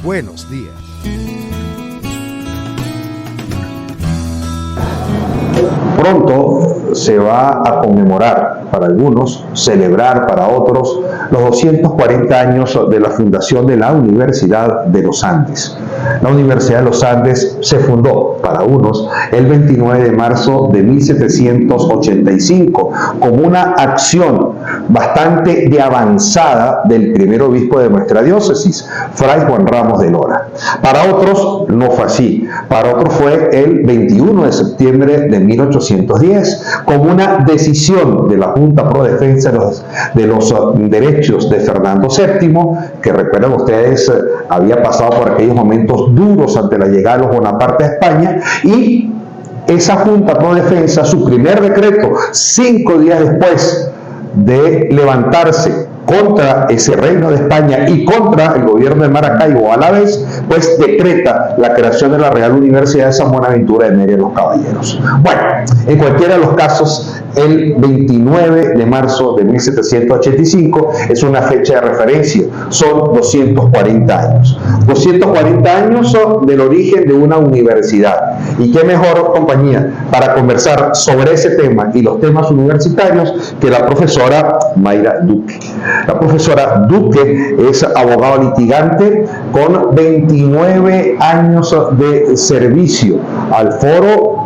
Buenos días. Pronto se va a conmemorar, para algunos, celebrar para otros, los 240 años de la fundación de la Universidad de los Andes. La Universidad de los Andes se fundó, para unos, el 29 de marzo de 1785, como una acción bastante de avanzada del primer obispo de nuestra diócesis, Fray Juan Ramos de Lora. Para otros no fue así, para otros fue el 21 de septiembre de 1810, como una decisión de la Junta Pro Defensa de los Derechos de Fernando VII, que recuerdan ustedes había pasado por aquellos momentos duros ante la llegada de los Bonaparte a España, y esa Junta Pro Defensa, su primer decreto, 5 días después de levantarse contra ese reino de España y contra el gobierno de Maracaibo a la vez, pues decreta la creación de la Real Universidad de San Buenaventura de Mérida de los Caballeros. Bueno, en cualquiera de los casos, el 29 de marzo de 1785 es una fecha de referencia, son 240 años. 240 años son del origen de una universidad. Y qué mejor compañía para conversar sobre ese tema y los temas universitarios que la profesora Mayra Duque. La profesora Duque es abogada litigante con 29 años de servicio al foro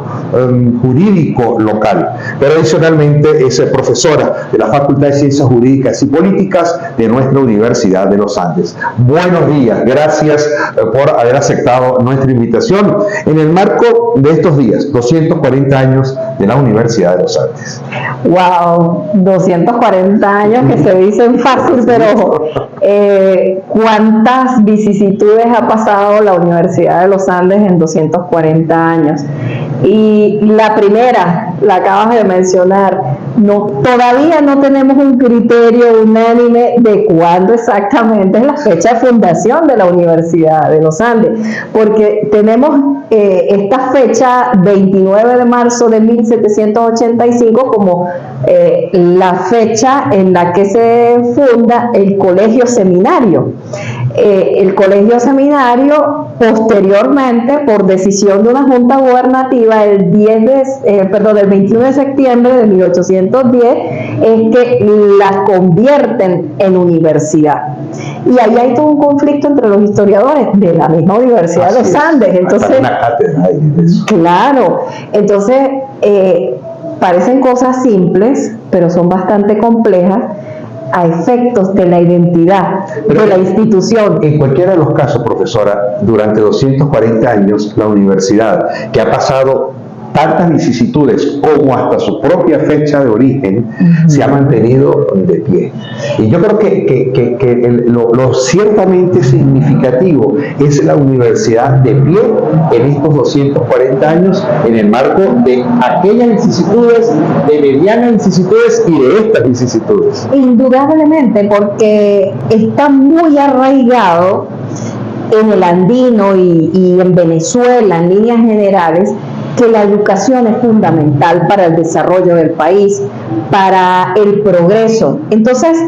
jurídico local, pero adicionalmente es profesora de la Facultad de Ciencias Jurídicas y Políticas de nuestra Universidad de los Andes. Buenos días, gracias por haber aceptado nuestra invitación en el marco de estos días, 240 años de la Universidad de los Andes. ¡Wow! 240 años que se dicen fácil, pero ¿cuántas vicisitudes ha pasado la Universidad de los Andes en 240 años? Y la primera, la acabas de mencionar, todavía no tenemos un criterio unánime de cuándo exactamente es la fecha de fundación de la Universidad de los Andes, porque tenemos esta fecha, 29 de marzo de 1785, como la fecha en la que se funda el Colegio Seminario. El Colegio Seminario, posteriormente, por decisión de una junta gubernativa, el 21 de septiembre de 1810, es que la convierten en universidad. Y ahí hay todo un conflicto entre los historiadores de la misma Universidad de los Andes. Entonces, claro, entonces parecen cosas simples, pero son bastante complejas a efectos de la identidad de la institución. En cualquiera de los casos, profesora, durante 240 años, la universidad, que ha pasado tantas vicisitudes como hasta su propia fecha de origen, se ha mantenido de pie. Y yo creo que lo ciertamente significativo es la universidad de pie en estos 240 años, en el marco de aquellas vicisitudes, de medianas vicisitudes y de estas vicisitudes. Indudablemente, porque está muy arraigado en el andino y en Venezuela, en líneas generales, que la educación es fundamental para el desarrollo del país, para el progreso. Entonces,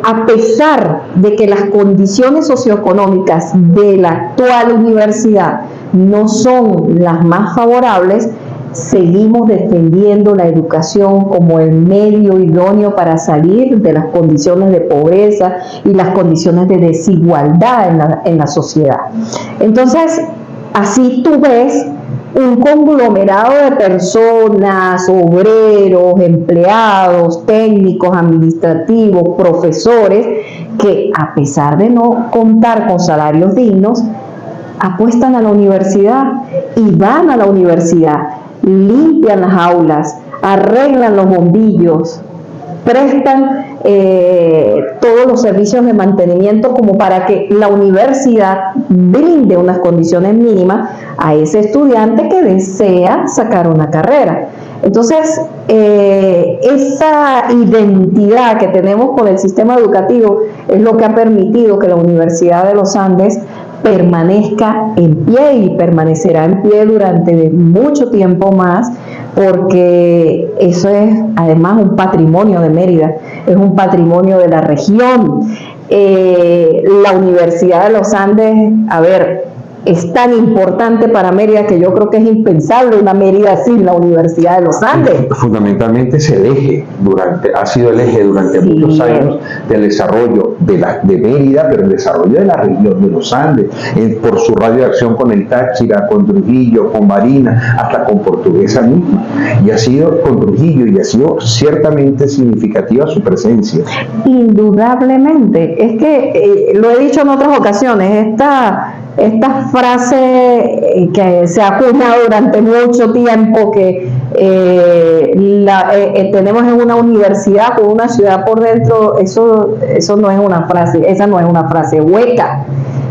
a pesar de que las condiciones socioeconómicas de la actual universidad no son las más favorables, seguimos defendiendo la educación como el medio idóneo para salir de las condiciones de pobreza y las condiciones de desigualdad en la sociedad. Entonces, así tú ves un conglomerado de personas, obreros, empleados, técnicos, administrativos, profesores, que a pesar de no contar con salarios dignos, apuestan a la universidad y van a la universidad, limpian las aulas, arreglan los bombillos, prestan todos los servicios de mantenimiento como para que la universidad brinde unas condiciones mínimas a ese estudiante que desea sacar una carrera. Entonces, esa identidad que tenemos con el sistema educativo es lo que ha permitido que la Universidad de los Andes permanezca en pie y permanecerá en pie durante mucho tiempo más, porque eso es además un patrimonio de Mérida, es un patrimonio de la región. La Universidad de los Andes, a ver, es tan importante para Mérida que yo creo que es impensable una Mérida sin la Universidad de los Andes. Fundamentalmente es el eje, ha sido el eje durante muchos años del desarrollo de Mérida, pero el desarrollo de la región de los Andes, por su radio de acción con el Táchira, con Trujillo, con Barinas, hasta con Portuguesa misma. Y ha sido con Trujillo, y ha sido ciertamente significativa su presencia. Indudablemente. Es que, lo he dicho en otras ocasiones, esta frase que se ha acuñado durante mucho tiempo, que tenemos en una universidad con una ciudad por dentro, eso no es una frase, esa no es una frase hueca.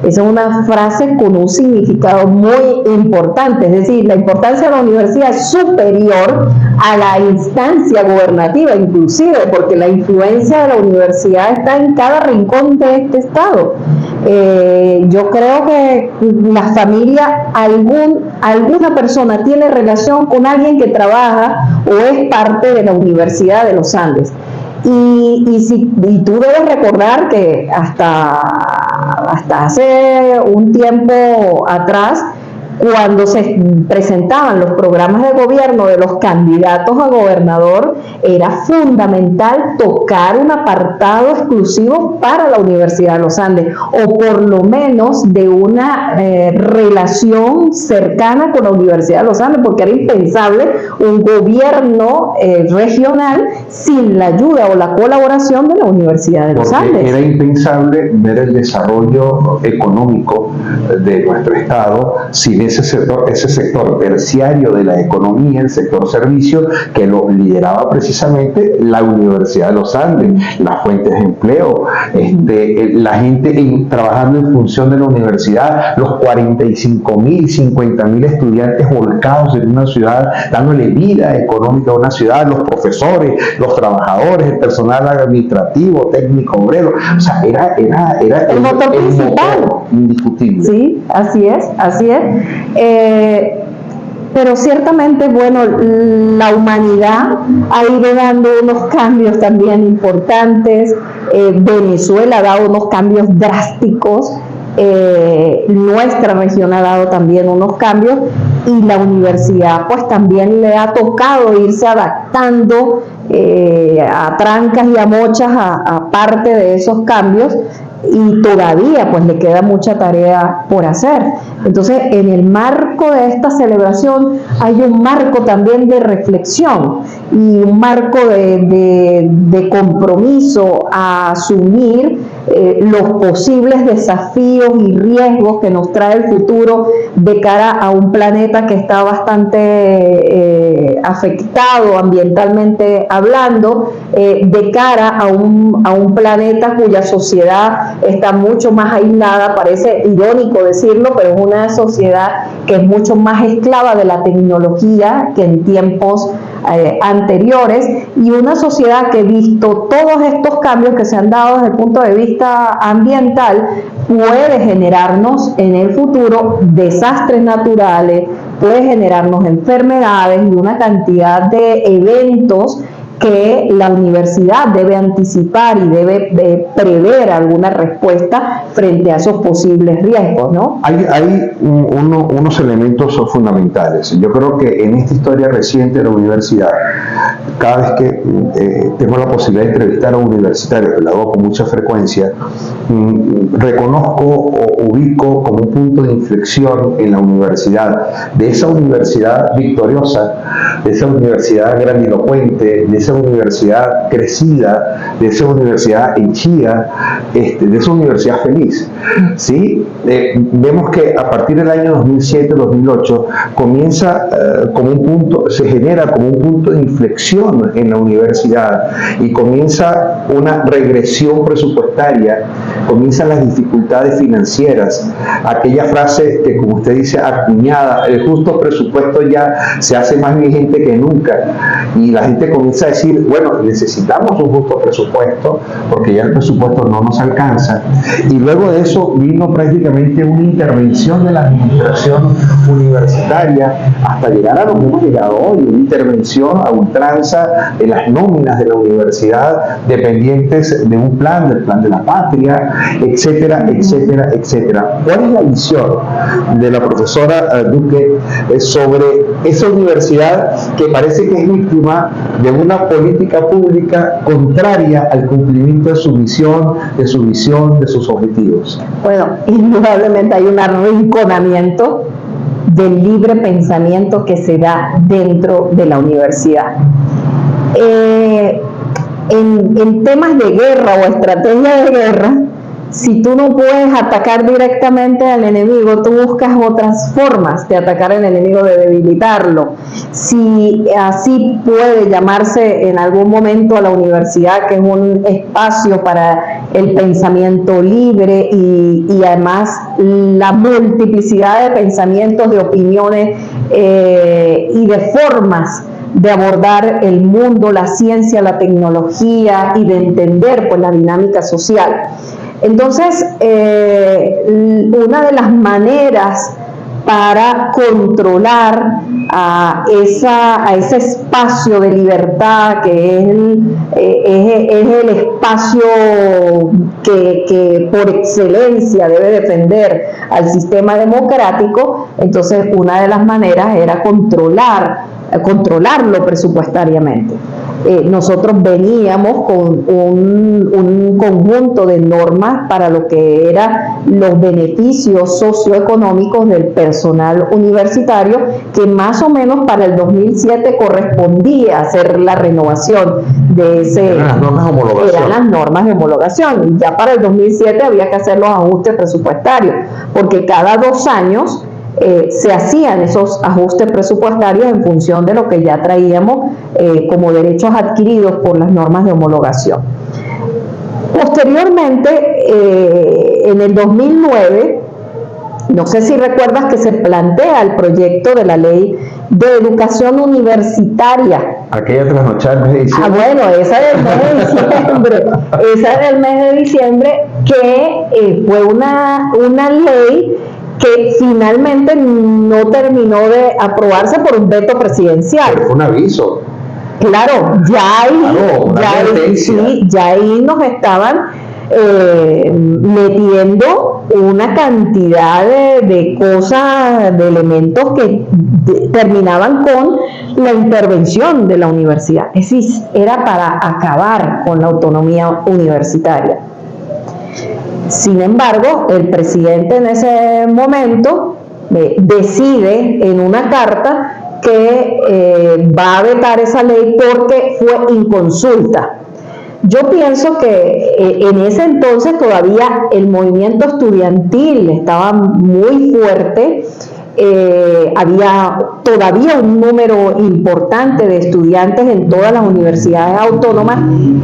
Esa es una frase con un significado muy importante, es decir, la importancia de la universidad es superior a la instancia gubernativa, inclusive, porque la influencia de la universidad está en cada rincón de este estado. Yo creo que la familia, alguna persona tiene relación con alguien que trabaja o es parte de la Universidad de los Andes. Y tú debes recordar que hasta hace un tiempo atrás, cuando se presentaban los programas de gobierno de los candidatos a gobernador, era fundamental tocar un apartado exclusivo para la Universidad de los Andes, o por lo menos de una relación cercana con la Universidad de los Andes, porque era impensable un gobierno regional sin la ayuda o la colaboración de la Universidad de los Andes. Era impensable ver el desarrollo económico de nuestro estado sin ese sector terciario de la economía, el sector servicio, que lo lideraba precisamente la Universidad de los Andes, las fuentes de empleo, la gente trabajando en función de la universidad, los 45.000, 50.000 estudiantes volcados en una ciudad, dándole vida económica a una ciudad, los profesores, los trabajadores, el personal administrativo, técnico, obrero. O sea, era el motor principal, indiscutible. Sí, así es. Pero ciertamente, bueno, la humanidad ha ido dando unos cambios también importantes. Venezuela ha dado unos cambios drásticos. Nuestra región ha dado también unos cambios, y la universidad pues también le ha tocado irse adaptando a trancas y a mochas a parte de esos cambios, y todavía pues le queda mucha tarea por hacer. Entonces, en el marco de esta celebración hay un marco también de reflexión y un marco de compromiso a asumir los posibles desafíos y riesgos que nos trae el futuro de cara a un planeta que está bastante afectado ambientalmente hablando, de cara a un planeta cuya sociedad está mucho más aislada. Parece irónico decirlo, pero es una sociedad que es mucho más esclava de la tecnología que en tiempos anteriores, y una sociedad que, visto todos estos cambios que se han dado desde el punto de vista ambiental, puede generarnos en el futuro desastres naturales, puede generarnos enfermedades y una cantidad de eventos que la universidad debe anticipar y debe prever alguna respuesta frente a esos posibles riesgos, ¿no? Hay unos elementos fundamentales. Yo creo que en esta historia reciente de la universidad, cada vez que tengo la posibilidad de entrevistar a un universitario, que lo hago con mucha frecuencia, reconozco o ubico como un punto de inflexión en la universidad, de esa universidad victoriosa, de esa universidad grandilocuente, de esa universidad crecida, de esa universidad henchida, de esa universidad feliz. ¿Sí? Vemos que a partir del año 2007-2008 comienza se genera como un punto de inflexión en la universidad, y comienza una regresión presupuestaria, comienzan las dificultades financieras, aquella frase que, como usted dice, acuñada, el justo presupuesto ya se hace más vigente que nunca, y la gente comienza a decir, bueno, necesitamos un justo presupuesto porque ya el presupuesto no nos alcanza. Y luego de eso vino prácticamente una intervención de la administración universitaria hasta llegar a lo que hemos llegado hoy, una intervención a ultranza de las nóminas de la universidad, dependientes de un plan, del plan de la patria, etcétera, etcétera, etcétera. ¿Cuál es la visión de la profesora Duque sobre esa universidad que parece que es víctima de una política pública contraria al cumplimiento de su misión, de su visión, de sus objetivos? Bueno, indudablemente hay un arrinconamiento del libre pensamiento que se da dentro de la universidad. En temas de guerra o estrategia de guerra, si tú no puedes atacar directamente al enemigo, tú buscas otras formas de atacar al enemigo, de debilitarlo. Si así puede llamarse en algún momento a la universidad, que es un espacio para el pensamiento libre y además la multiplicidad de pensamientos, de opiniones y de formas de abordar el mundo, la ciencia, la tecnología y de entender pues la dinámica social. Entonces, una de las maneras para controlar a ese espacio de libertad que es el espacio que por excelencia debe defender al sistema democrático, entonces una de las maneras era controlarlo presupuestariamente. Nosotros veníamos con un conjunto de normas para lo que eran los beneficios socioeconómicos del personal universitario, que más o menos para el 2007 correspondía hacer la renovación de ese... Eran las normas de homologación. Eran las normas de homologación, y ya para el 2007 había que hacer los ajustes presupuestarios, porque cada 2 años se hacían esos ajustes presupuestarios en función de lo que ya traíamos como derechos adquiridos por las normas de homologación. Posteriormente, en el 2009, no sé si recuerdas que se plantea el proyecto de la ley de educación universitaria. Aquella trasnochada del mes de diciembre. Bueno, esa del mes de diciembre. Esa del mes de diciembre, que fue una ley que finalmente no terminó de aprobarse por un veto presidencial. Pero fue un aviso. Claro, ya ahí nos estaban metiendo una cantidad de cosas, de elementos que terminaban con la intervención de la universidad. Es decir, era para acabar con la autonomía universitaria. Sin embargo, el presidente en ese momento decide en una carta que va a vetar esa ley porque fue inconsulta. Yo pienso que en ese entonces todavía el movimiento estudiantil estaba muy fuerte. Había todavía un número importante de estudiantes en todas las universidades autónomas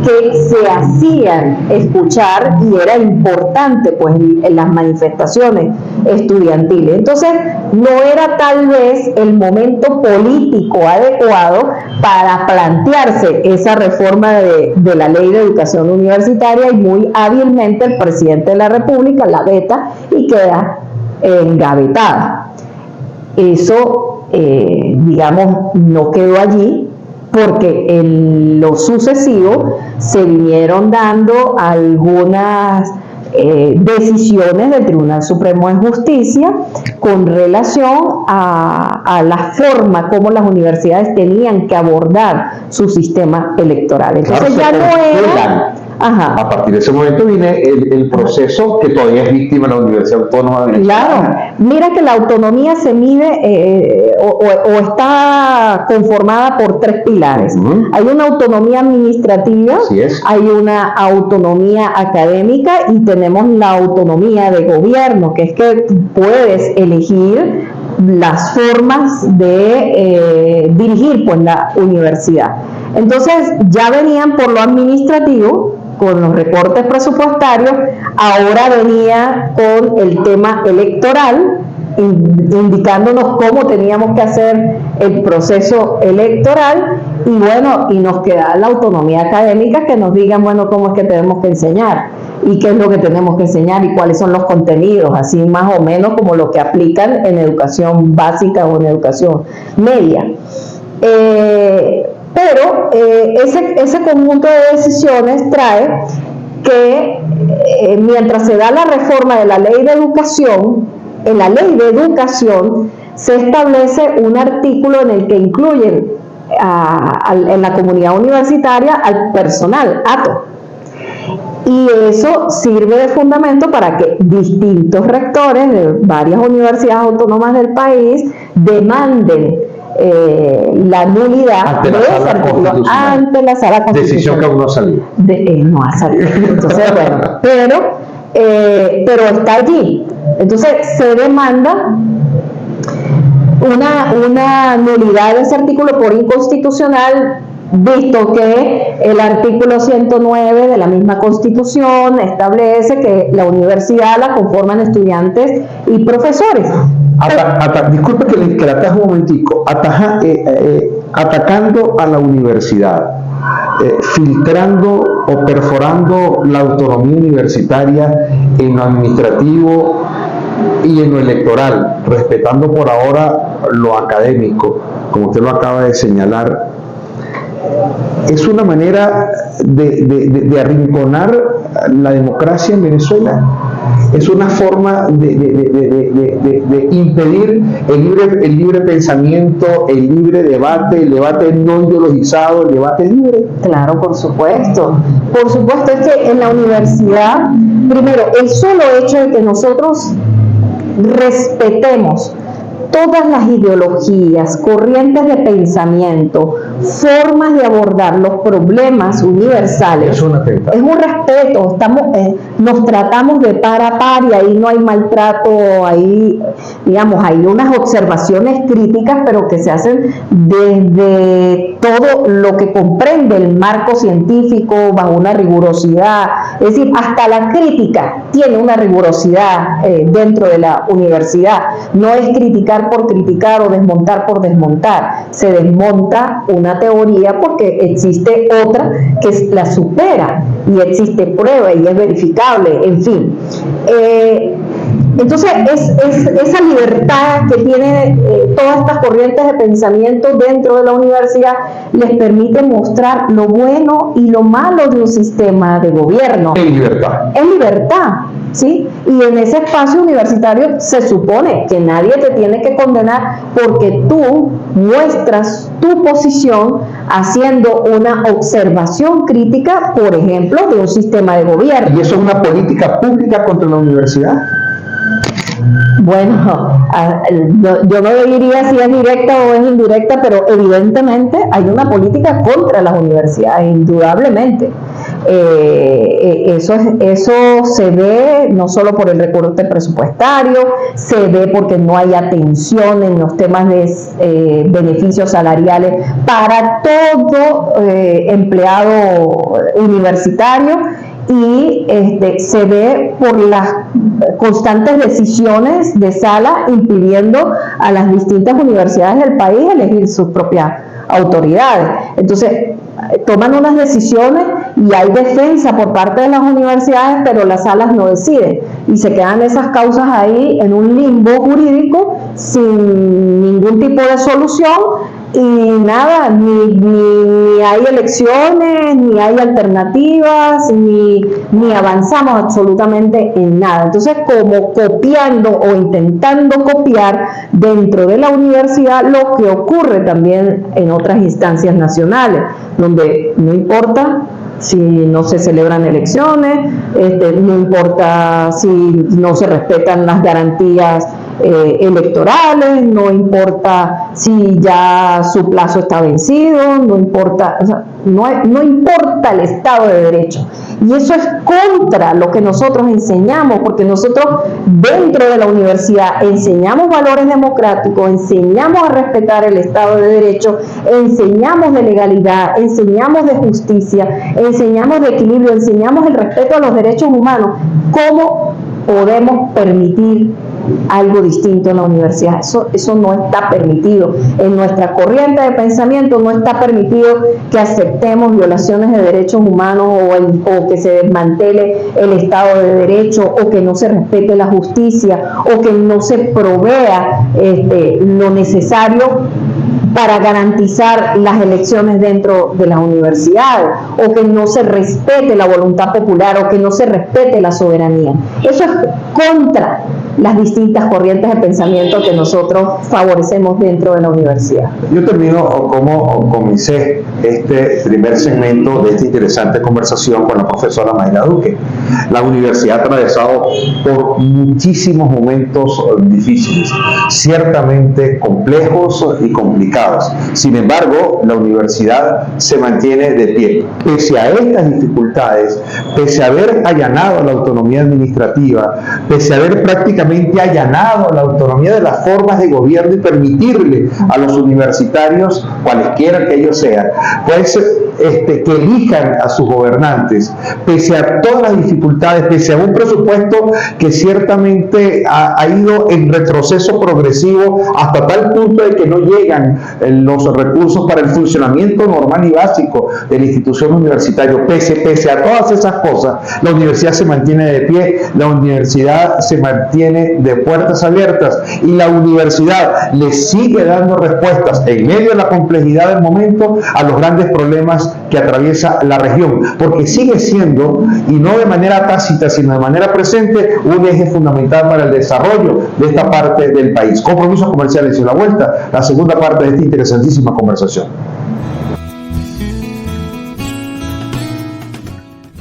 que se hacían escuchar, y era importante pues en las manifestaciones estudiantiles. Entonces no era tal vez el momento político adecuado para plantearse esa reforma de la ley de educación universitaria, y muy hábilmente el presidente de la República la veta y queda engavetada. Eso, digamos, no quedó allí, porque en lo sucesivo se vinieron dando algunas decisiones del Tribunal Supremo de Justicia con relación a la forma como las universidades tenían que abordar su sistema electoral. Entonces claro, ya no era... Ajá. A partir de ese momento viene el proceso que todavía es víctima de la Universidad Autónoma de Venezuela. Claro, mira que la autonomía se mide o está conformada por 3 pilares. Hay una autonomía administrativa, hay una autonomía académica y tenemos la autonomía de gobierno, que es que puedes elegir las formas de dirigir pues la universidad. Entonces ya venían por lo administrativo con los recortes presupuestarios, ahora venía con el tema electoral, indicándonos cómo teníamos que hacer el proceso electoral, y bueno, y nos queda la autonomía académica, que nos digan, bueno, cómo es que tenemos que enseñar y qué es lo que tenemos que enseñar y cuáles son los contenidos, así más o menos como lo que aplican en educación básica o en educación media. Pero ese conjunto de decisiones trae que mientras se da la reforma de la ley de educación, en la ley de educación se establece un artículo en el que incluyen en la comunidad universitaria al personal ATO. Y eso sirve de fundamento para que distintos rectores de varias universidades autónomas del país demanden la nulidad de ese artículo ante la sala constitucional. Decisión que aún no ha salido. No ha salido. Entonces, bueno, pero está allí. Entonces se demanda una nulidad de ese artículo por inconstitucional, visto que el artículo 109 de la misma Constitución establece que la universidad la conforman estudiantes y profesores. Disculpe que la ataje un momentico. Atacando a la universidad, filtrando o perforando la autonomía universitaria en lo administrativo y en lo electoral, respetando por ahora lo académico, como usted lo acaba de señalar, es una manera de arrinconar la democracia en Venezuela. Es una forma de impedir el libre pensamiento, el libre debate, el debate no ideologizado, el debate libre. Claro, por supuesto. Por supuesto, es que en la universidad, primero, el solo hecho de que nosotros respetemos todas las ideologías, corrientes de pensamiento, formas de abordar los problemas universales, es un respeto. Nos tratamos de par a par y ahí no hay maltrato, ahí, digamos, hay unas observaciones críticas, pero que se hacen desde todo lo que comprende el marco científico, bajo una rigurosidad. Es decir, hasta la crítica tiene una rigurosidad dentro de la universidad. No es criticar por criticar o desmontar por desmontar. Se desmonta una teoría porque existe otra que la supera y existe prueba y es verificable, en fin. Entonces, esa libertad que tiene todas estas corrientes de pensamiento dentro de la universidad les permite mostrar lo bueno y lo malo de un sistema de gobierno. En libertad. En libertad, ¿sí? Y en ese espacio universitario se supone que nadie te tiene que condenar porque tú muestras tu posición haciendo una observación crítica, por ejemplo, de un sistema de gobierno. ¿Y eso es una política pública contra la universidad? Bueno, yo no diría si es directa o es indirecta, pero evidentemente hay una política contra las universidades, indudablemente. Eso se ve no solo por el recorte presupuestario, se ve porque no hay atención en los temas de beneficios salariales para todo empleado universitario. Y se ve por las constantes decisiones de sala impidiendo a las distintas universidades del país elegir sus propias autoridades. Entonces, toman unas decisiones y hay defensa por parte de las universidades, pero las salas no deciden y se quedan esas causas ahí en un limbo jurídico sin ningún tipo de solución. Y nada, ni hay elecciones, ni hay alternativas, ni avanzamos absolutamente en nada. Entonces, como copiando o intentando copiar dentro de la universidad lo que ocurre también en otras instancias nacionales, donde no importa si no se celebran elecciones, no importa si no se respetan las garantías electorales, no importa si ya su plazo está vencido, no importa, o sea, no importa el Estado de Derecho. Y eso es contra lo que nosotros enseñamos, porque nosotros dentro de la universidad enseñamos valores democráticos, enseñamos a respetar el Estado de Derecho, enseñamos de legalidad, enseñamos de justicia, enseñamos de equilibrio, enseñamos el respeto a los derechos humanos. ¿Cómo podemos permitir algo distinto en la universidad? Eso no está permitido. En nuestra corriente de pensamiento no está permitido que aceptemos violaciones de derechos humanos o que se desmantele el Estado de Derecho o que no se respete la justicia o que no se provea lo necesario para garantizar las elecciones dentro de las universidades, o que no se respete la voluntad popular, o que no se respete la soberanía. Eso es contra las distintas corrientes de pensamiento que nosotros favorecemos dentro de la universidad. Yo termino como comencé este primer segmento de esta interesante conversación con la profesora Mayra Duque. La universidad ha atravesado por muchísimos momentos difíciles, ciertamente complejos y complicados. Sin embargo, la universidad se mantiene de pie. Pese a estas dificultades, pese a haber allanado la autonomía administrativa, pese a haber prácticamente allanado la autonomía de las formas de gobierno y permitirle a los universitarios, cualesquiera que ellos sean, pues que elijan a sus gobernantes, pese a todas las dificultades, pese a un presupuesto que ciertamente ha ido en retroceso progresivo hasta tal punto de que no llegan los recursos para el funcionamiento normal y básico de la institución universitaria. Pese a todas esas cosas, la universidad se mantiene de pie, la universidad se mantiene de puertas abiertas, y la universidad le sigue dando respuestas en medio de la complejidad del momento a los grandes problemas que atraviesa la región, porque sigue siendo, y no de manera tácita sino de manera presente, un eje fundamental para el desarrollo de esta parte del país. Compromisos comerciales y la vuelta, la segunda parte de esta interesantísima conversación.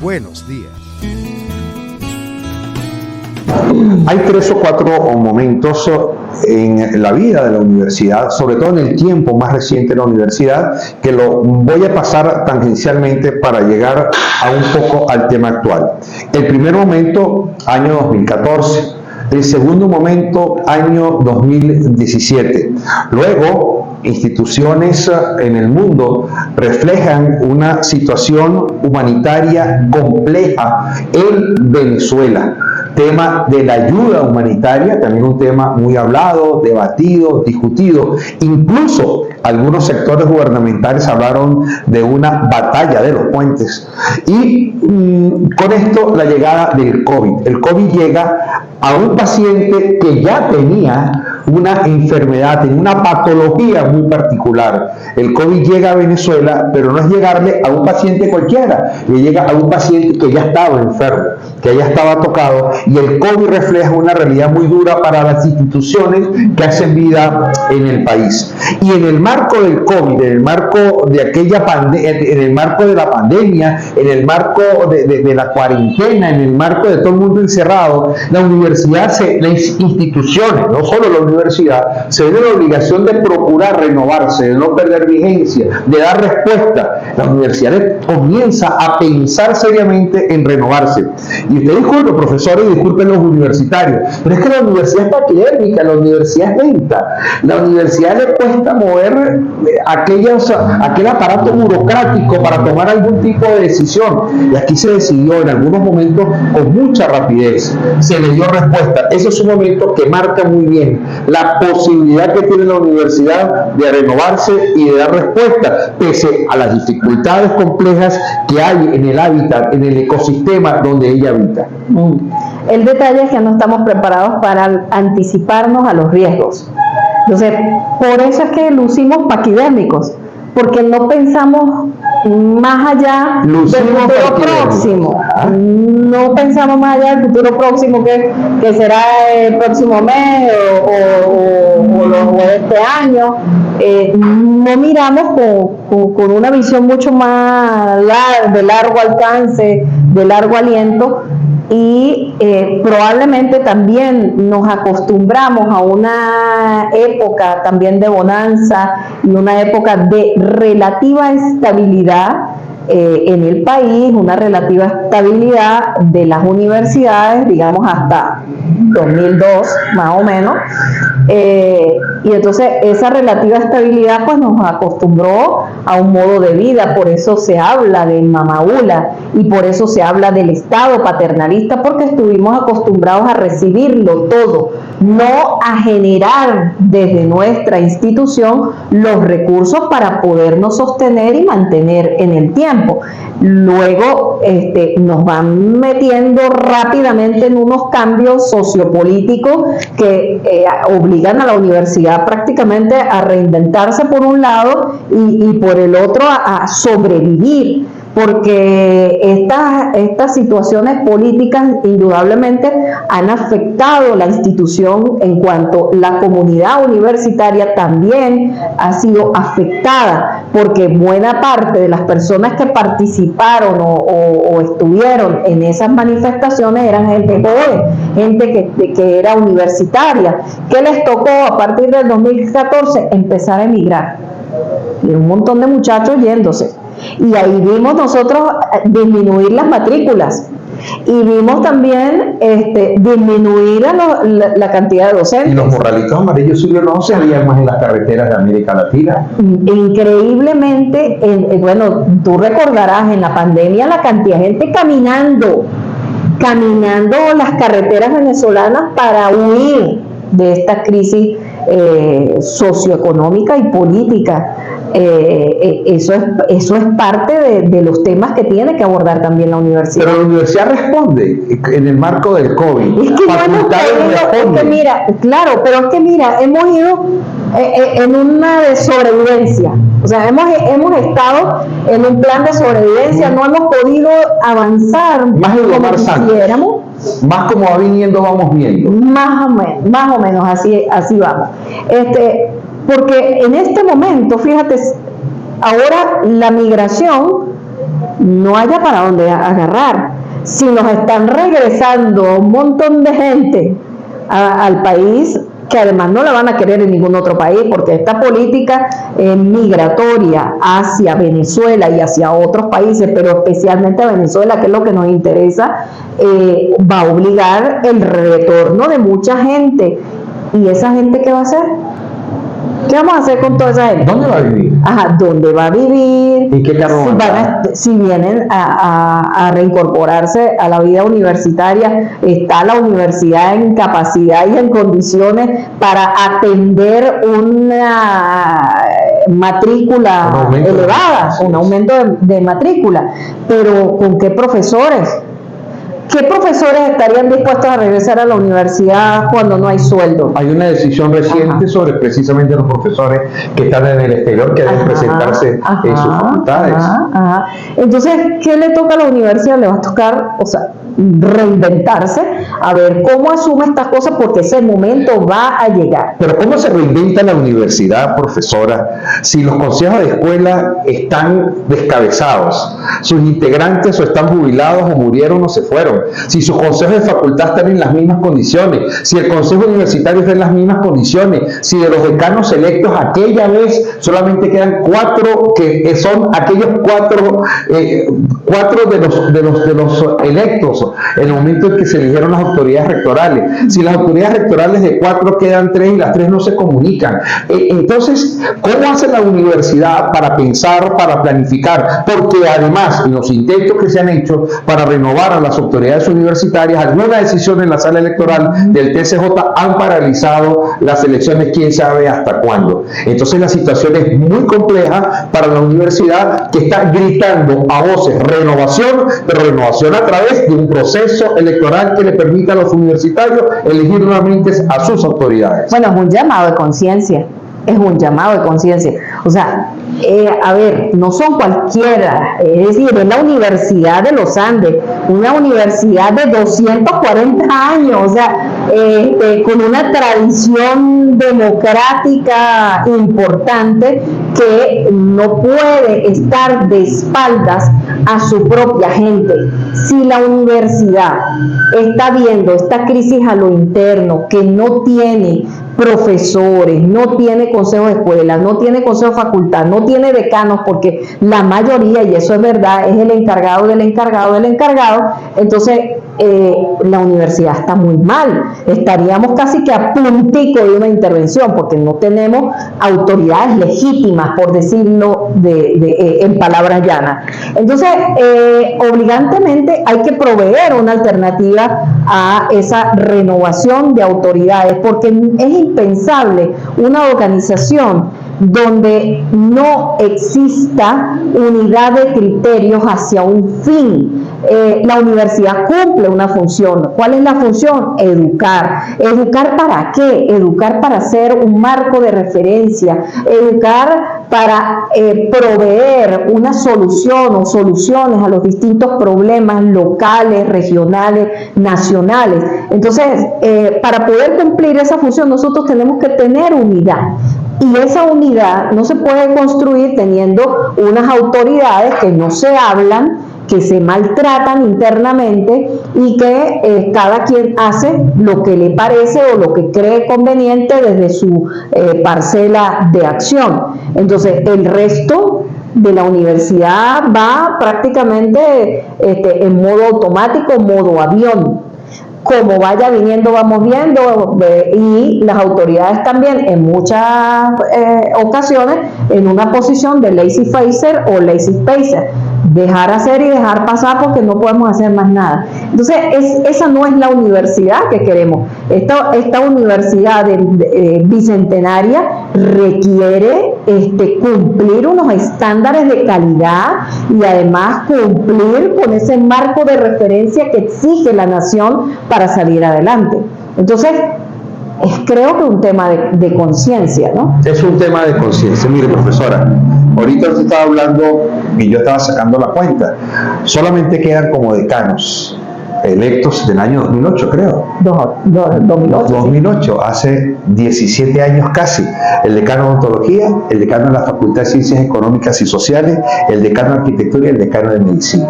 Buenos días. Hay 3 o 4 momentos en la vida de la universidad, sobre todo en el tiempo más reciente de la universidad, que lo voy a pasar tangencialmente para llegar a un poco al tema actual. El primer momento, año 2014. El segundo momento, año 2017. Luego, instituciones en el mundo reflejan una situación humanitaria compleja en Venezuela. Tema de la ayuda humanitaria, también un tema muy hablado, debatido, discutido. Incluso algunos sectores gubernamentales hablaron de una batalla de los puentes. Y con esto, la llegada del COVID. El COVID llega a un paciente que ya tenía una enfermedad, tenía una patología muy particular. El COVID llega a Venezuela, pero no es llegarle a un paciente cualquiera, le llega a un paciente que ya estaba enfermo, que ya estaba tocado, y el COVID refleja una realidad muy dura para las instituciones que hacen vida en el país. Y en el marco del COVID, en el marco de aquella en el marco de la pandemia, en el marco de la cuarentena, en el marco de todo el mundo encerrado, la universidad, las instituciones, no solo la universidad, se ve la obligación de procurar renovarse, de no perder vigencia, de dar respuesta. La universidad comienza a pensar seriamente en renovarse. Y usted disculpe, profesores, y disculpen los universitarios, pero es que la universidad es paquidérmica, la universidad es lenta. La universidad le cuesta mover aquel aparato burocrático para tomar algún tipo de decisión. Y aquí se decidió en algunos momentos con mucha rapidez. Se le dio respuesta. Ese es un momento que marca muy bien la posibilidad que tiene la universidad de renovarse y de dar respuesta, pese a las dificultades complejas que hay en el hábitat, en el ecosistema donde ella habita. El detalle es que no estamos preparados para anticiparnos a los riesgos. Entonces, por eso es que lucimos paquidérmicos, porque no pensamos más allá del futuro próximo. No pensamos más allá del futuro próximo, que será el próximo mes o este año. No miramos con una visión mucho más de largo alcance, de largo aliento, y probablemente también nos acostumbramos a una época también de bonanza y una época de relativa estabilidad en el país, una relativa estabilidad de las universidades, digamos hasta 2002 más o menos, y entonces esa relativa estabilidad pues nos acostumbró a un modo de vida. Por eso se habla del mamaúla y por eso se habla del Estado paternalista, porque estuvimos acostumbrados a recibirlo todo, no a generar desde nuestra institución los recursos para podernos sostener y mantener en el tiempo. Luego nos van metiendo rápidamente en unos cambios sociopolíticos que obligan a la universidad prácticamente a reinventarse por un lado y por el otro a sobrevivir, porque estas situaciones políticas indudablemente han afectado la institución en cuanto la comunidad universitaria también ha sido afectada, porque buena parte de las personas que participaron o estuvieron en esas manifestaciones eran gente joven, gente que era universitaria, que les tocó a partir del 2014 empezar a emigrar, y un montón de muchachos yéndose. Y ahí vimos nosotros disminuir las matrículas y vimos también disminuir la cantidad de docentes. Y los morralitos amarillos no se veían más en las carreteras de América Latina. Increíblemente, bueno, tú recordarás en la pandemia la cantidad de gente caminando las carreteras venezolanas para huir de esta crisis socioeconómica y política. Eso es parte de los temas que tiene que abordar también la universidad. Pero la universidad responde en el marco del COVID. Es que mira, claro, pero es que mira, hemos ido en una de sobrevivencia. O sea, hemos estado en un plan de sobrevivencia, no hemos podido avanzar más como quisiéramos. Más como va viniendo, vamos viendo. Más o menos así vamos. Porque en este momento, fíjate, ahora la migración no haya para dónde agarrar. Si nos están regresando un montón de gente al país, que además no la van a querer en ningún otro país, porque esta política migratoria hacia Venezuela y hacia otros países, pero especialmente a Venezuela, que es lo que nos interesa, va a obligar el retorno de mucha gente. ¿Y esa gente qué va a hacer? ¿Qué vamos a hacer con toda esa gente? ¿Dónde va a vivir? Ajá, ¿dónde va a vivir? ¿Y qué carro si vienen a reincorporarse a la vida universitaria, ¿está la universidad en capacidad y en condiciones para atender una matrícula elevada, un aumento de matrícula? Pero ¿con qué profesores? ¿Qué profesores estarían dispuestos a regresar a la universidad cuando no hay sueldo? Hay una decisión reciente sobre precisamente los profesores que están en el exterior, que deben presentarse en sus facultades. Entonces, ¿qué le toca a la universidad? Le va a tocar, reinventarse, a ver cómo asume estas cosas, porque ese momento va a llegar. Pero ¿cómo se reinventa la universidad, profesora, si los consejos de escuela están descabezados, sus integrantes o están jubilados o murieron o se fueron, si sus consejos de facultad están en las mismas condiciones, si el consejo universitario está en las mismas condiciones, si de los decanos electos aquella vez solamente quedan 4, que son aquellos 4 de los electos en el momento en que se eligieron las autoridades rectorales? Si las autoridades rectorales de 4 quedan 3 y las 3 no se comunican, entonces, ¿cómo hace la universidad para pensar, para planificar? Porque además, en los intentos que se han hecho para renovar a las autoridades universitarias, alguna decisión en la sala electoral del TCJ han paralizado las elecciones, quién sabe hasta cuándo. Entonces la situación es muy compleja para la universidad, que está gritando a voces renovación, pero renovación a través de un proceso electoral que le permita a los universitarios elegir nuevamente a sus autoridades. Bueno, es un llamado de conciencia. Es un llamado de conciencia. O sea, a ver, no son cualquiera, es decir, es la Universidad de los Andes, una universidad de 240 años, o sea, con una tradición democrática importante, que no puede estar de espaldas a su propia gente. Si la universidad está viendo esta crisis a lo interno, que no tiene profesores, no tiene consejo de escuela, no tiene consejo de facultad, no tiene decanos, porque la mayoría, y eso es verdad, es el encargado del encargado del encargado, entonces la universidad está muy mal. Estaríamos casi que a puntico de una intervención, porque no tenemos autoridades legítimas, por decirlo en palabras llanas. Entonces, obligantemente hay que proveer una alternativa a esa renovación de autoridades, porque es impensable una organización donde no exista unidad de criterios hacia un fin. La universidad cumple una función. ¿Cuál es la función? Educar. ¿Educar para qué? Educar para ser un marco de referencia, educar para proveer una solución o soluciones a los distintos problemas locales, regionales, nacionales. Entonces, para poder cumplir esa función, nosotros tenemos que tener unidad. Y esa unidad no se puede construir teniendo unas autoridades que no se hablan, que se maltratan internamente y que cada quien hace lo que le parece o lo que cree conveniente desde su parcela de acción. Entonces, el resto de la universidad va prácticamente en modo automático, modo avión. Como vaya viniendo, vamos viendo, y las autoridades también en muchas ocasiones en una posición de laissez-faire o laissez-passer, dejar hacer y dejar pasar porque no podemos hacer más nada. Entonces, esa no es la universidad que queremos. Esta universidad bicentenaria requiere cumplir unos estándares de calidad y además cumplir con ese marco de referencia que exige la nación para salir adelante. Entonces, creo que es un tema de conciencia, ¿no? Es un tema de conciencia. Mire, profesora, ahorita usted estaba hablando y yo estaba sacando la cuenta. Solamente quedan como decanos electos del año 2008, creo. 2008, hace 17 años casi. El decano de Odontología, el decano de la Facultad de Ciencias Económicas y Sociales, el decano de Arquitectura y el decano de Medicina.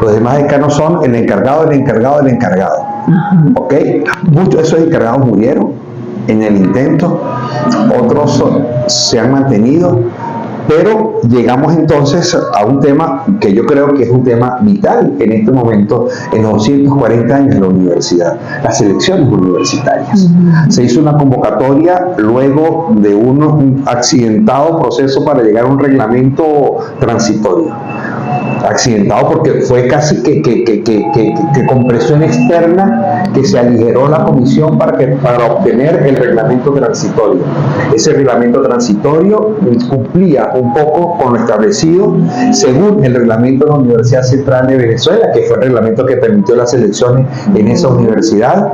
Los demás decanos son el encargado, el encargado, el encargado. ¿Ok? Muchos de esos encargados murieron en el intento, otros se han mantenido, pero llegamos entonces a un tema que yo creo que es un tema vital en este momento, en los 240 años de la universidad, las elecciones universitarias. Se hizo una convocatoria luego de un accidentado proceso para llegar a un reglamento transitorio. Accidentado porque fue casi que con presión externa que se aligeró la comisión para obtener el reglamento transitorio. Ese reglamento transitorio cumplía un poco con lo establecido según el reglamento de la Universidad Central de Venezuela, que fue el reglamento que permitió las elecciones en esa universidad,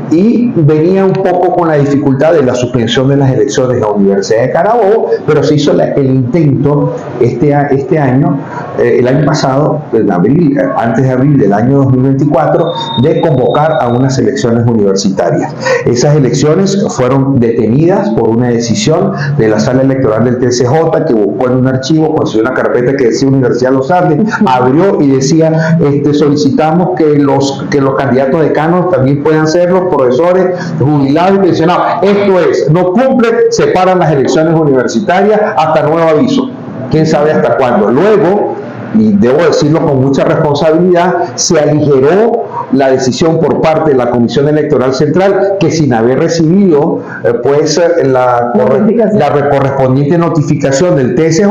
y venía un poco con la dificultad de la suspensión de las elecciones en la Universidad de Carabobo, pero se hizo el intento este año, el año pasado, en abril, antes de abril del año 2024, de convocar a unas elecciones universitarias. Esas elecciones fueron detenidas por una decisión de la sala electoral del TCJ, que buscó en un archivo, consiguió una carpeta que decía Universidad de los Andes, abrió y decía, solicitamos que los candidatos decanos también puedan ser los profesores jubilados y pensionados. Esto es, no cumple, se paran las elecciones universitarias hasta nuevo aviso. ¿Quién sabe hasta cuándo? Luego, y debo decirlo con mucha responsabilidad, se aligeró la decisión por parte de la Comisión Electoral Central, que sin haber recibido la correspondiente notificación del TSJ,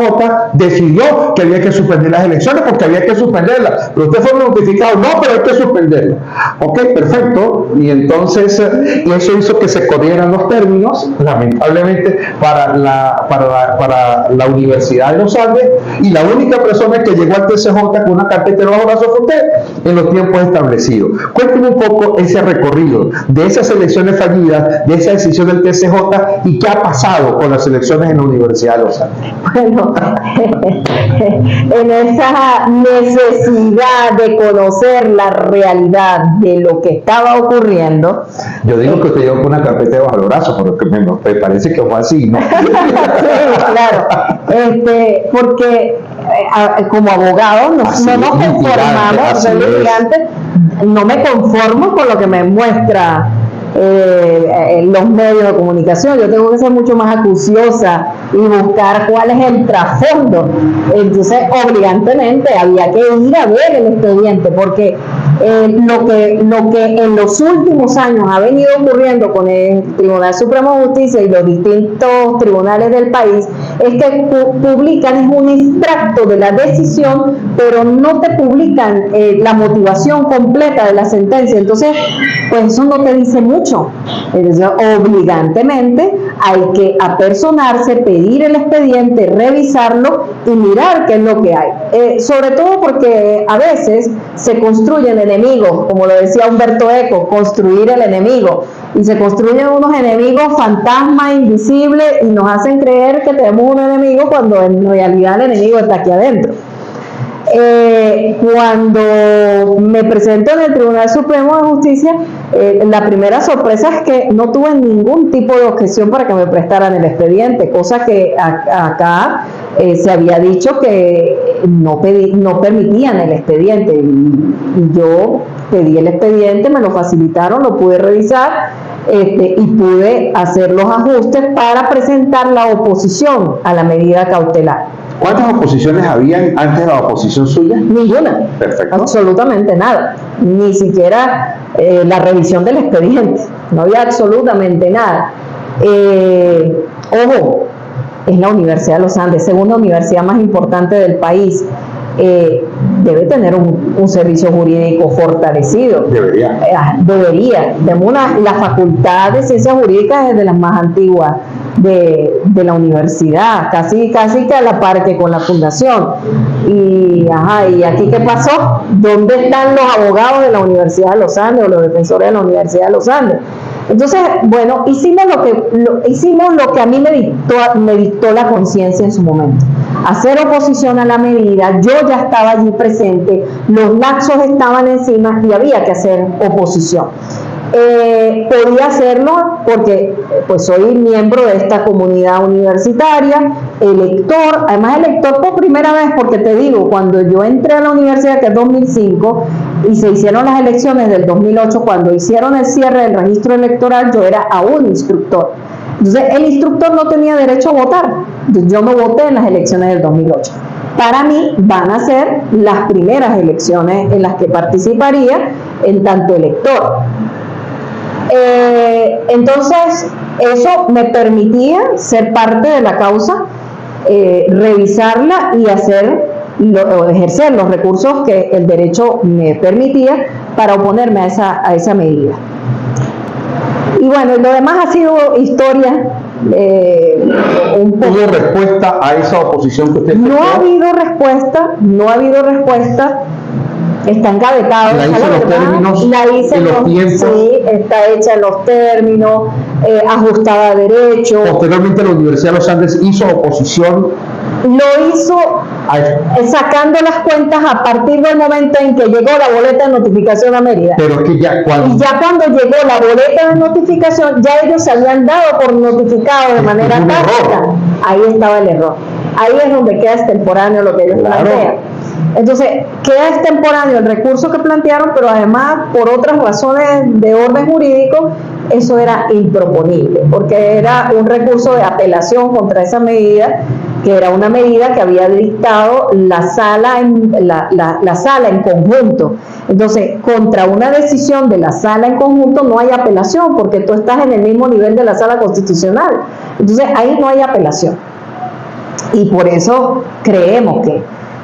decidió que había que suspender las elecciones porque había que suspenderlas. Pero usted fue notificado, no, pero hay que suspenderlas. Ok, perfecto. Y entonces eso hizo que se corrieran los términos, lamentablemente, para la Universidad de los Andes, y la única persona que llegó al TSJ con una carpeta bajo brazo fue usted en los tiempos establecidos. Cuénteme un poco ese recorrido de esas elecciones fallidas, de esa decisión del TSJ, y qué ha pasado con las elecciones en la Universidad de los Andes. Bueno, en esa necesidad de conocer la realidad de lo que estaba ocurriendo. Yo digo que usted llegó con una carpeta bajo el brazo, porque me parece que fue así, ¿no? Sí, claro. Porque como abogado no nos conformamos, no me conformo con lo que me muestra los medios de comunicación. Yo tengo que ser mucho más acuciosa y buscar cuál es el trasfondo. Entonces, obligatoriamente había que ir a ver el expediente, porque lo que en los últimos años ha venido ocurriendo con el Tribunal Supremo de Justicia y los distintos tribunales del país es que publican es un extracto de la decisión, pero no te publican la motivación completa de la sentencia. Entonces, pues eso no te dice mucho. Entonces, obligantemente hay que apersonarse, pedir el expediente, revisarlo y mirar qué es lo que hay. Sobre todo porque a veces se construyen enemigos, como lo decía Humberto Eco, construir el enemigo, y se construyen unos enemigos fantasmas, invisibles, y nos hacen creer que tenemos un enemigo cuando en realidad el enemigo está aquí adentro. Cuando me presento en el Tribunal Supremo de Justicia, la primera sorpresa es que no tuve ningún tipo de objeción para que me prestaran el expediente, cosa que acá se había dicho que no permitían el expediente, y yo pedí el expediente, me lo facilitaron, lo pude revisar y pude hacer los ajustes para presentar la oposición a la medida cautelar. ¿Cuántas oposiciones habían antes de la oposición suya? Ninguna. Perfecto. Absolutamente nada. Ni siquiera la revisión del expediente. No había absolutamente nada. Ojo, es la Universidad de los Andes, segunda universidad más importante del país. Debe tener un servicio jurídico fortalecido. Debería. La Facultad de Ciencias Jurídicas es de las más antiguas de la universidad, casi que a la par que con la fundación. ¿Y aquí qué pasó? ¿Dónde están los abogados de la Universidad de los Andes o los defensores de la Universidad de los Andes? Entonces, bueno, hicimos lo que a mí me dictó la conciencia en su momento. Hacer oposición a la medida, yo ya estaba allí presente, los laxos estaban encima y había que hacer oposición. Podía hacerlo porque pues soy miembro de esta comunidad universitaria, elector, además elector por primera vez, porque te digo, cuando yo entré a la universidad, que es 2005, y se hicieron las elecciones del 2008, cuando hicieron el cierre del registro electoral, yo era aún instructor. Entonces el instructor no tenía derecho a votar, yo no voté en las elecciones del 2008. Para mí van a ser las primeras elecciones en las que participaría en tanto elector. Entonces eso me permitía ser parte de la causa, revisarla y ejercer los recursos que el derecho me permitía para oponerme a esa medida. Y bueno, lo demás ha sido historia. ¿Hubo respuesta a esa oposición que usted no ha habido respuesta. Está engavetado. ¿La hizo en los términos? La hice en los tiempos. Sí, está hecha en los términos, ajustada a derecho. Posteriormente la Universidad de los Andes hizo oposición. Lo hizo sacando las cuentas a partir del momento en que llegó la boleta de notificación a Mérida. Pero es que ya cuando llegó la boleta de notificación, ya ellos se habían dado por notificado de manera tácita. Ahí estaba el error. Ahí es donde queda extemporáneo lo que ellos plantean. Entonces, queda extemporáneo el recurso que plantearon, pero además, por otras razones de orden jurídico, eso era improponible, porque era un recurso de apelación contra esa medida, que era una medida que había dictado la sala en conjunto. Entonces, contra una decisión de la sala en conjunto no hay apelación, porque tú estás en el mismo nivel de la sala constitucional. Entonces, ahí no hay apelación. Y por eso creemos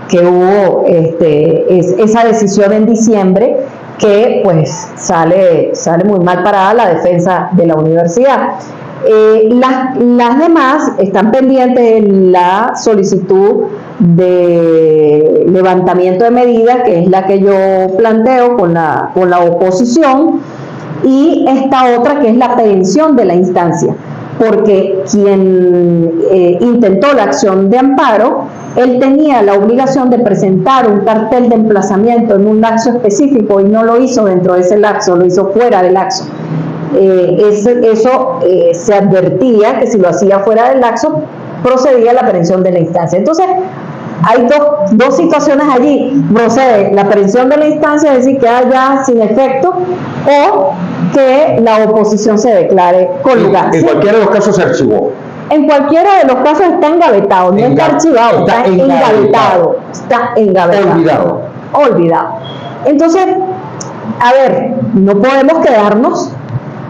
que hubo esa decisión en diciembre, que pues sale muy mal parada la defensa de la universidad. Las demás están pendientes de la solicitud de levantamiento de medidas, que es la que yo planteo con la oposición, y esta otra que es la prevención de la instancia, porque quien intentó la acción de amparo, él tenía la obligación de presentar un cartel de emplazamiento en un lapso específico y no lo hizo dentro de ese lapso, lo hizo fuera del lapso. Se advertía que si lo hacía fuera del lapso, procedía a la aprehensión de la instancia. Entonces, hay dos situaciones allí. Procede la aprehensión de la instancia, es decir, que haya sin efecto, o que la oposición se declare con lugar. En cualquiera de los casos se archivó. En cualquiera de los casos está engavetado, no está archivado, está engavetado. Está engavetado. Olvidado. Entonces, a ver, no podemos quedarnos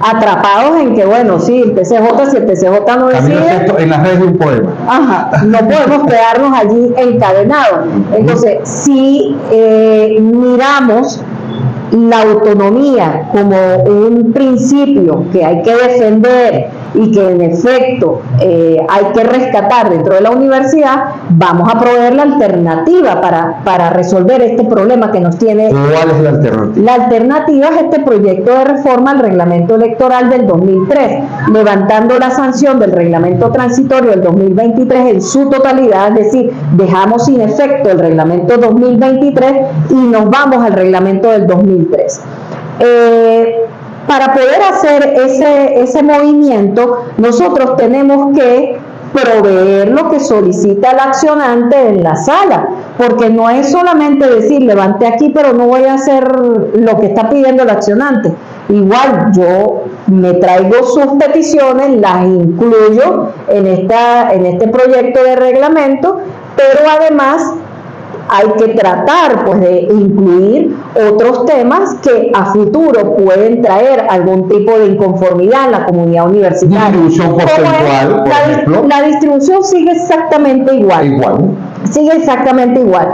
atrapados en que, bueno, sí, el TCJ, si el TCJ no decide, en las redes de un poema. Ajá, no podemos quedarnos allí encadenados. Entonces, si miramos la autonomía como un principio que hay que defender y que en efecto hay que rescatar dentro de la universidad, vamos a proveer la alternativa para resolver este problema que nos tiene. ¿Cuál es la alternativa? La alternativa es este proyecto de reforma al reglamento electoral del 2003, levantando la sanción del reglamento transitorio del 2023 en su totalidad, es decir, dejamos sin efecto el reglamento 2023 y nos vamos al reglamento del 2003. Para poder hacer ese movimiento, nosotros tenemos que proveer lo que solicita el accionante en la sala, porque no es solamente decir, levanté aquí, pero no voy a hacer lo que está pidiendo el accionante. Igual, yo me traigo sus peticiones, las incluyo en este proyecto de reglamento, pero además hay que tratar pues de incluir otros temas que a futuro pueden traer algún tipo de inconformidad en la comunidad universitaria. Distribución porcentual, por ejemplo. La distribución sigue exactamente igual. Sigue exactamente igual.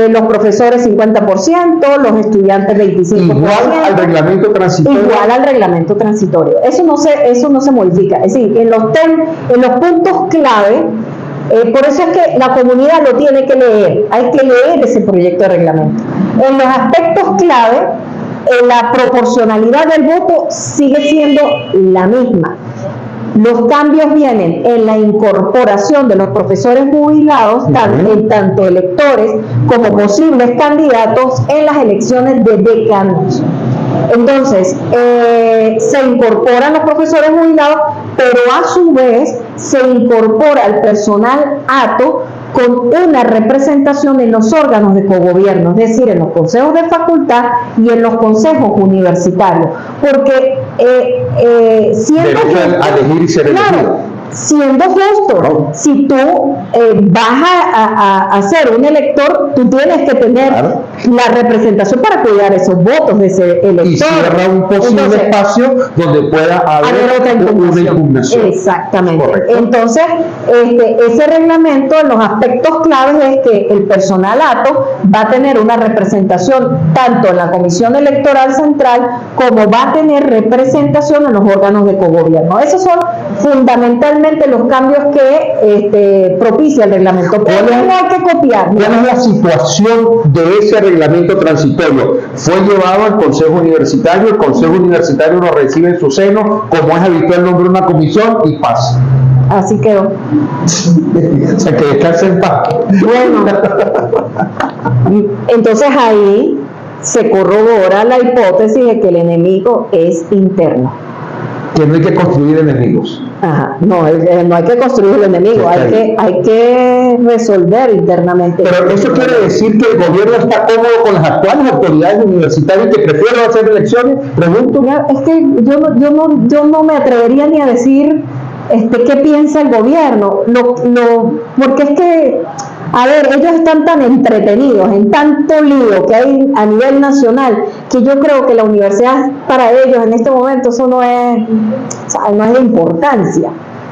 Los profesores 50%, los estudiantes 25%. Igual al reglamento transitorio. Igual al reglamento transitorio. Eso no se modifica. Es decir, en los puntos clave. Por eso es que la comunidad lo tiene que leer, hay que leer ese proyecto de reglamento. En los aspectos clave, la proporcionalidad del voto sigue siendo la misma. Los cambios vienen en la incorporación de los profesores jubilados, tanto electores como posibles candidatos en las elecciones de decanos. Entonces, se incorporan los profesores jubilados, pero a su vez se incorpora el personal ATO con una representación en los órganos de cogobierno, es decir, en los consejos de facultad y en los consejos universitarios, porque siendo a elegir y ser elegido. Siendo justo, si tú vas a ser un elector, tú tienes que tener la representación para cuidar esos votos de ese elector. Y cierra un posible espacio donde pueda haber otra impugnación. Exactamente. Correcto. Entonces, ese reglamento, en los aspectos claves, es que el personal ATO va a tener una representación tanto en la Comisión Electoral Central como va a tener representación en los órganos de cogobierno. Esos son fundamentalmente los cambios que propicia el reglamento, pero no hay que copiar. ¿Cuál es la situación de ese reglamento transitorio? Fue llevado al Consejo Universitario, el Consejo Universitario lo recibe en su seno, como es habitual, nombra una comisión y pasa. Así quedó. O sea, que descanse en paz. Bueno, entonces ahí se corrobora la hipótesis de que el enemigo es interno. Que no hay que construir enemigos. Ajá, no hay que construir el enemigo, hay que resolver internamente. Pero eso quiere decir que el gobierno está cómodo con las actuales autoridades universitarias que prefieren hacer elecciones. Pregunto. Es que yo no me atrevería ni a decir qué piensa el gobierno, porque es que, a ver, ellos están tan entretenidos en tanto lío que hay a nivel nacional, que yo creo que la universidad para ellos en este momento eso no es de importancia.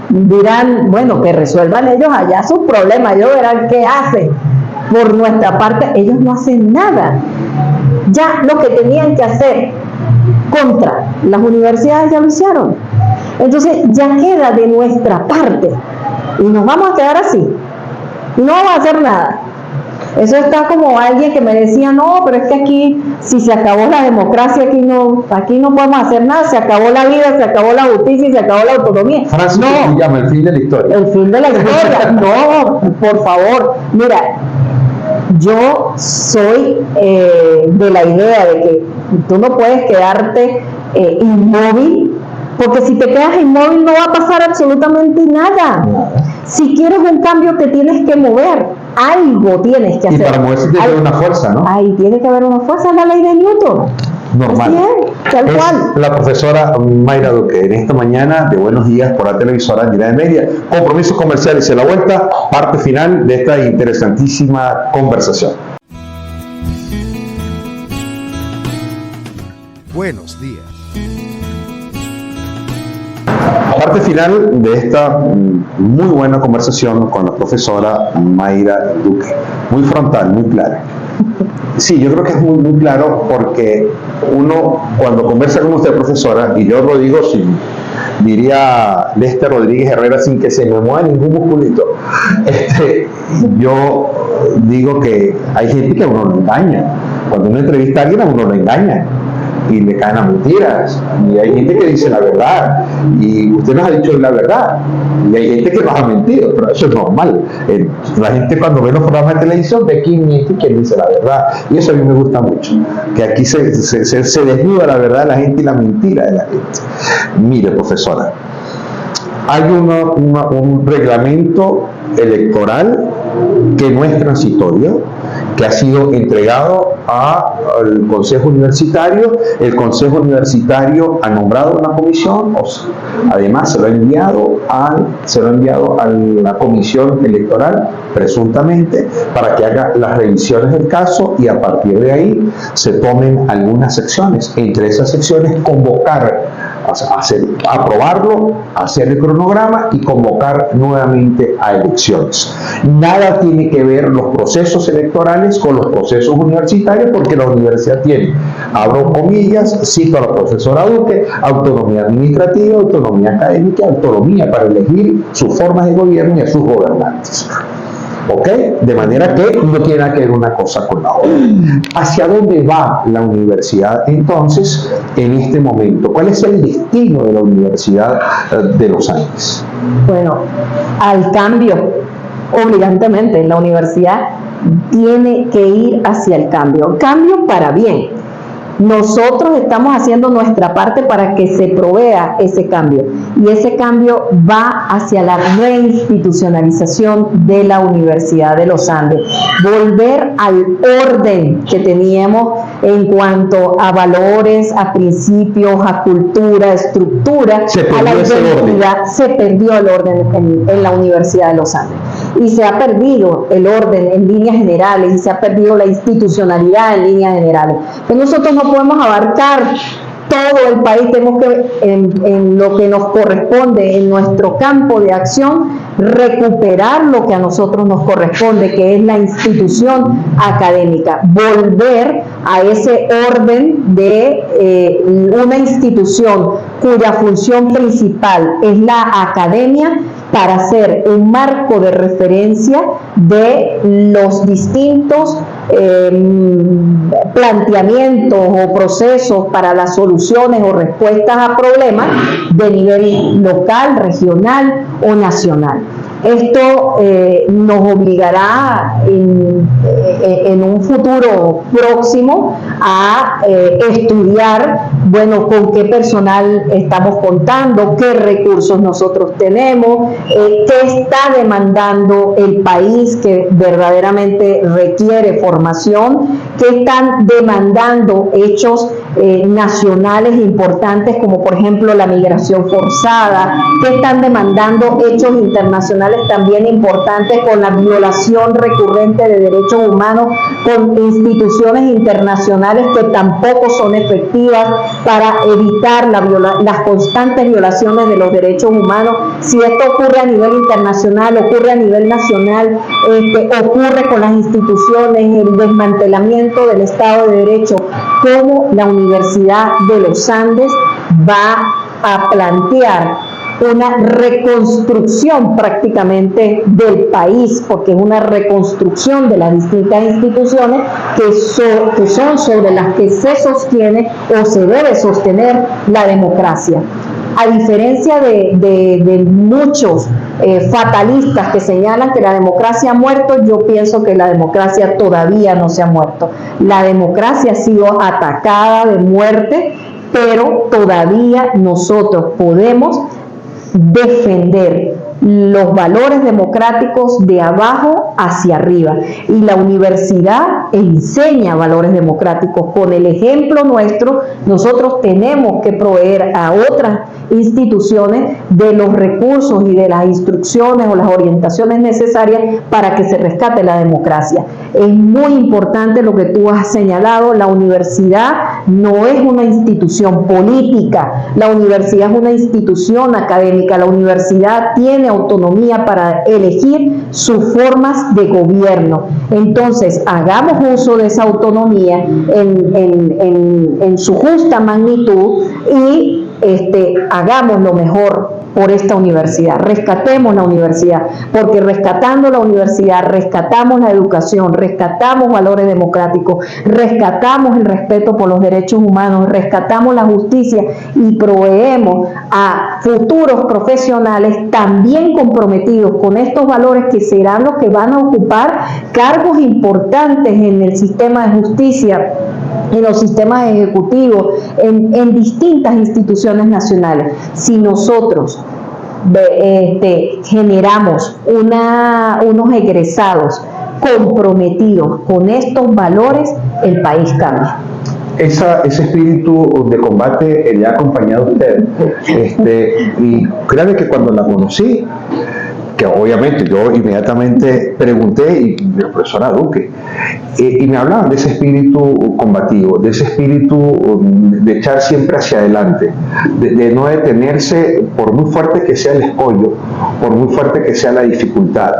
Dirán, bueno, que resuelvan ellos allá sus problemas, ellos verán qué hacen. Por nuestra parte, ellos no hacen nada. Ya lo que tenían que hacer contra las universidades ya lo hicieron. Entonces ya queda de nuestra parte y nos vamos a quedar así. No vamos a hacer nada. Eso está como alguien que me decía, no, pero es que aquí, si se acabó la democracia, aquí no podemos hacer nada, se acabó la vida, se acabó la justicia y se acabó la autonomía. Frase que se llama el fin de la historia. El fin de la historia. No, por favor. Mira, yo soy de la idea de que tú no puedes quedarte inmóvil, porque si te quedas inmóvil no va a pasar absolutamente nada. Si quieres un cambio te tienes que mover, algo tienes que hacer. Y para moverse tiene que haber una fuerza, ¿no? Ahí tiene que haber una fuerza, es la ley de Newton. Normal. Es, tal cual. La profesora Mayra Duque, en esta mañana de Buenos Días por la televisora Unidad de Media. Compromisos comerciales y a la vuelta, parte final de esta interesantísima conversación. Buenos días. parte final de esta muy buena conversación con la profesora Mayra Duque, muy frontal, muy clara. Sí, yo creo que es muy claro, porque uno cuando conversa con usted, profesora, y yo lo digo sin, diría Lester Rodríguez Herrera, sin que se me mueva ningún musculito, yo digo que hay gente que a uno lo engaña. Cuando uno entrevista a alguien, a uno lo engaña y le caen a mentiras, y hay gente que dice la verdad, y usted nos ha dicho la verdad, y hay gente que nos ha mentido, pero eso es normal. La gente cuando ve los programas de televisión ve quién miente y quién dice la verdad, y eso a mí me gusta mucho, que aquí se desnuda la verdad de la gente y la mentira de la gente. Mire, profesora, hay un reglamento electoral que no es transitorio, que ha sido entregado al Consejo Universitario. El Consejo Universitario ha nombrado una comisión, además se lo ha enviado a la Comisión Electoral, presuntamente, para que haga las revisiones del caso, y a partir de ahí se tomen algunas secciones. Entre esas secciones, aprobarlo, hacer el cronograma y convocar nuevamente a elecciones. Nada tiene que ver los procesos electorales con los procesos universitarios, porque la universidad tiene, abro comillas, cito a la profesora Duque, autonomía administrativa, autonomía académica, autonomía para elegir sus formas de gobierno y a sus gobernantes. ¿Ok? De manera que no tiene nada que ver una cosa con la otra. ¿Hacia dónde va la universidad entonces en este momento? ¿Cuál es el destino de la Universidad de los Andes? Bueno, al cambio, obligatoriamente. La universidad tiene que ir hacia el cambio para bien. Nosotros estamos haciendo nuestra parte para que se provea ese cambio, y ese cambio va hacia la reinstitucionalización de la Universidad de los Andes, volver al orden que teníamos en cuanto a valores, a principios, a cultura, estructura, a la identidad. Se perdió el orden en la Universidad de los Andes, y se ha perdido el orden en líneas generales, y se ha perdido la institucionalidad en líneas generales. Pues nosotros no podemos abarcar todo el país, tenemos que, en lo que nos corresponde, en nuestro campo de acción, recuperar lo que a nosotros nos corresponde, que es la institución académica, volver a ese orden de una institución cuya función principal es la academia, para ser un marco de referencia de los distintos planteamientos o procesos para las soluciones o respuestas a problemas de nivel local, regional o nacional. Esto nos obligará en un futuro próximo a estudiar, bueno, con qué personal estamos contando, qué recursos nosotros tenemos, qué está demandando el país que verdaderamente requiere formación, qué están demandando hechos nacionales importantes como por ejemplo la migración forzada, qué están demandando hechos internacionales también importantes con la violación recurrente de derechos humanos, con instituciones internacionales que tampoco son efectivas para evitar las constantes violaciones de los derechos humanos. Si esto ocurre a nivel internacional, ocurre a nivel nacional, ocurre con las instituciones, el desmantelamiento del Estado de Derecho. ¿Cómo la Universidad de los Andes va a plantear una reconstrucción prácticamente del país, porque es una reconstrucción de las distintas instituciones que son sobre las que se sostiene o se debe sostener la democracia? A diferencia de muchos fatalistas que señalan que la democracia ha muerto, yo pienso que la democracia todavía no se ha muerto. La democracia ha sido atacada de muerte, pero todavía nosotros podemos defender los valores democráticos de abajo hacia arriba, y la universidad enseña valores democráticos. Con el ejemplo nuestro, nosotros tenemos que proveer a otras instituciones de los recursos y de las instrucciones o las orientaciones necesarias para que se rescate la democracia. Es muy importante lo que tú has señalado. La universidad no es una institución política, La universidad es una institución académica, la universidad tiene autonomía para elegir sus formas de gobierno. Entonces, hagamos uso de esa autonomía en su justa magnitud y hagamos lo mejor por esta universidad, rescatemos la universidad, porque rescatando la universidad, rescatamos la educación, rescatamos valores democráticos, rescatamos el respeto por los derechos humanos, rescatamos la justicia y proveemos a futuros profesionales también comprometidos con estos valores que serán los que van a ocupar cargos importantes en el sistema de justicia, en los sistemas ejecutivos, en distintas instituciones nacionales. Si nosotros generamos unos egresados comprometidos con estos valores, el país cambia. Ese espíritu de combate le ha acompañado a usted. Y créanme que cuando la conocí, que obviamente yo inmediatamente pregunté, y la profesora Duque, y me hablaban de ese espíritu combativo, de ese espíritu de echar siempre hacia adelante, de no detenerse por muy fuerte que sea el escollo, por muy fuerte que sea la dificultad.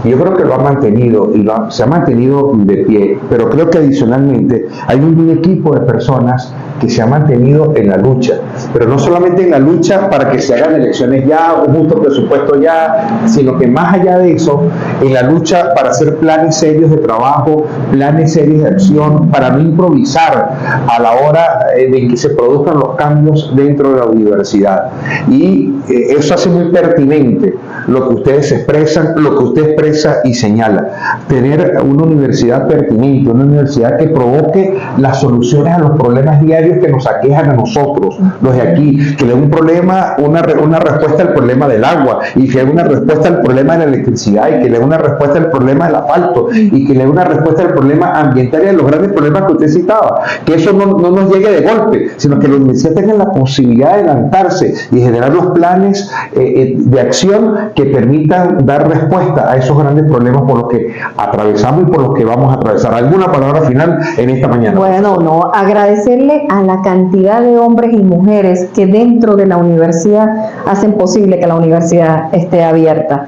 Y yo creo que lo ha mantenido, y se ha mantenido de pie, pero creo que adicionalmente hay un equipo de personas que se ha mantenido en la lucha, pero no solamente en la lucha para que se hagan elecciones ya, un justo presupuesto ya, sino que más allá de eso, en la lucha para hacer planes serios de trabajo, planes serios de acción, para no improvisar a la hora de que se produzcan los cambios dentro de la universidad. Y eso hace muy pertinente lo que ustedes expresan, lo que usted expresa y señala. Tener una universidad pertinente, una universidad que provoque las soluciones a los problemas diarios que nos aquejan a nosotros, los de aquí, que le dé un problema, una respuesta al problema del agua, y que le dé una respuesta al problema de la electricidad, y que le dé una respuesta al problema del asfalto, y que le dé una respuesta al problema ambiental y a los grandes problemas que usted citaba. Que eso no nos llegue de golpe, sino que la universidad tenga la posibilidad de adelantarse y generar los planes de acción que permitan dar respuesta a esos grandes problemas por los que atravesamos y por los que vamos a atravesar. ¿Alguna palabra final en esta mañana? Bueno, no, agradecerle a la cantidad de hombres y mujeres que dentro de la universidad hacen posible que la universidad esté abierta.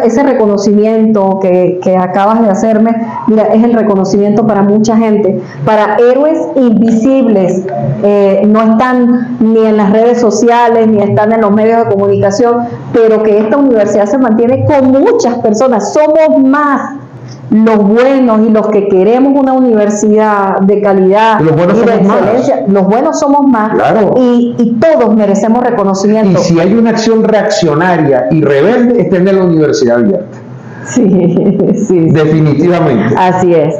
Ese reconocimiento que acabas de hacerme, mira, es el reconocimiento para mucha gente, para héroes invisibles, no están ni en las redes sociales, ni están en los medios de comunicación, pero que esta universidad se mantiene con muchas personas. Somos más los buenos y los que queremos una universidad de calidad y de excelencia. Los buenos somos más, claro. Y todos merecemos reconocimiento. Y si hay una acción reaccionaria y rebelde, es tener la universidad abierta. Sí. Definitivamente. Así es.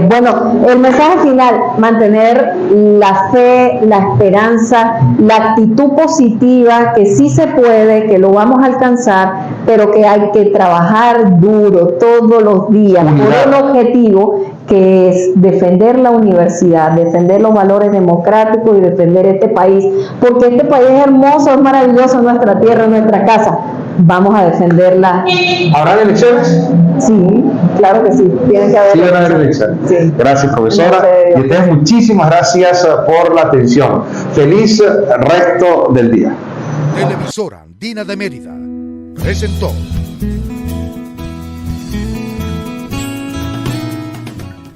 Bueno, el mensaje final: mantener la fe, la esperanza, la actitud positiva, que sí se puede, que lo vamos a alcanzar, pero que hay que trabajar duro todos los días por el objetivo, que es defender la universidad, defender los valores democráticos y defender este país, porque este país es hermoso, es maravilloso, nuestra tierra, nuestra casa. Vamos a defenderla. ¿Habrá elecciones? Sí, claro que sí. Tienen que haber. Sí, van a haber elecciones. Sí. Gracias, profesora. Y ustedes, muchísimas gracias por la atención. Feliz resto del día. Televisora Andina de Mérida presentó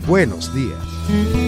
Buenos Días.